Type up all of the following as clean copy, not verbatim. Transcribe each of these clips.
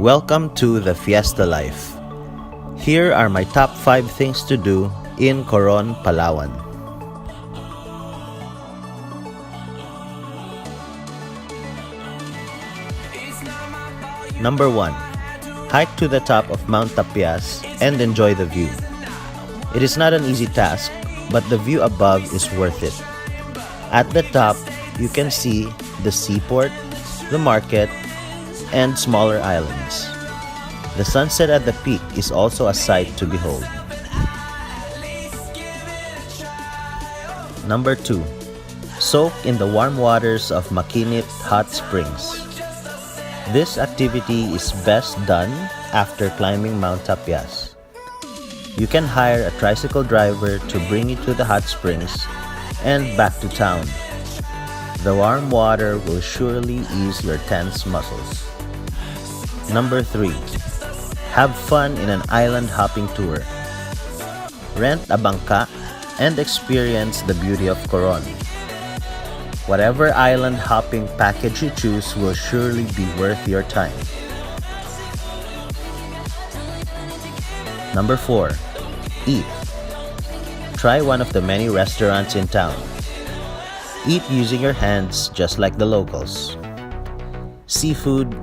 Welcome to the Fiesta Life. Here are my top 5 things to do in Coron, Palawan. Number 1. Hike to the top of Mount Tapias and enjoy the view. It is not an easy task, but the view above is worth it. At the top, you can see the seaport, the market, and smaller islands. The sunset at the peak is also a sight to behold. Number 2. Soak in the warm waters of Coron Hot Springs. This activity is best done after climbing Mount Tapias. You can hire a tricycle driver to bring you to the hot springs and back to town. The warm water will surely ease your tense muscles. Number 3. Have fun in an island hopping tour. Rent a bangka and experience the beauty of Coron. Whatever island hopping package you choose will surely be worth your time. Number 4. Eat. Try one of the many restaurants in town. Eat using your hands just like the locals. Seafood,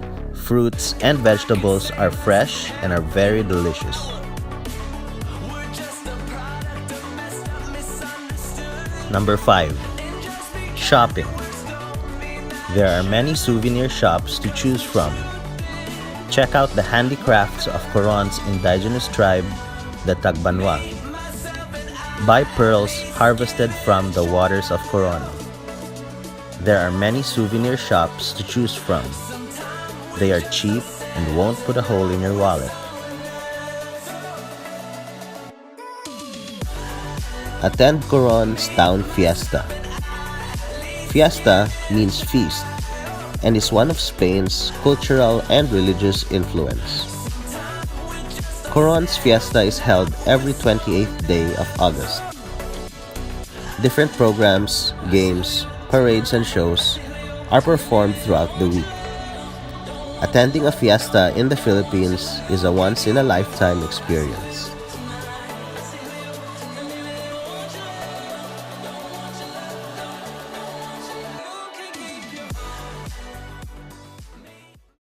fruits, and vegetables are fresh and are very delicious. Number 5. Shopping. There are many souvenir shops to choose from. Check out the handicrafts of Coron's indigenous tribe, the Tagbanwa. Buy pearls harvested from the waters of Coron. There are many souvenir shops to choose from. They are cheap and won't put a hole in your wallet. Attend Coron's Town Fiesta. Fiesta means feast and is one of Spain's cultural and religious influence. Coron's Fiesta is held every 28th day of August. Different programs, games, parades, and shows are performed throughout the week. Attending a fiesta in the Philippines is a once-in-a-lifetime experience.